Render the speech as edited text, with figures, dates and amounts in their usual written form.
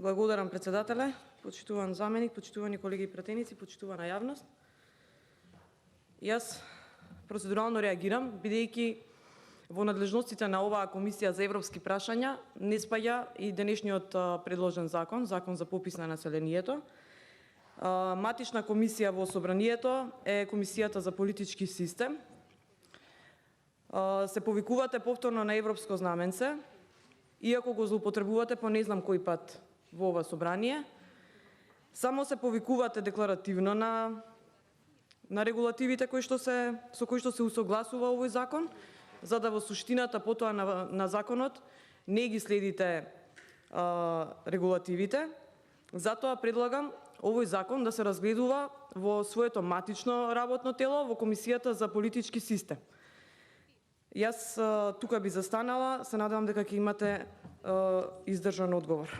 Благодарам, председателе, почитуван заменик, почитувани колеги и пратеници, почитувана јавност. Јас процедурално реагирам, бидејќи во надлежностите на оваа комисија за европски прашања не спаѓа и денешниот предложен закон за попис на населението. Матична комисија во Собранието е Комисијата за политички систем. Се повикувате повторно на европско знаменце, иако го злоупотребувате по не знам кој пат во ова собрание. Само се повикувате декларативно на регулативите со кои што се усогласува овој закон, за да во суштината потоа на законот не ги следите регулативите. Затоа предлагам овој закон да се разгледува во своето матично работно тело, во Комисијата за политички систем. Јас тука би застанала, се надевам дека ќе имате издржан одговор.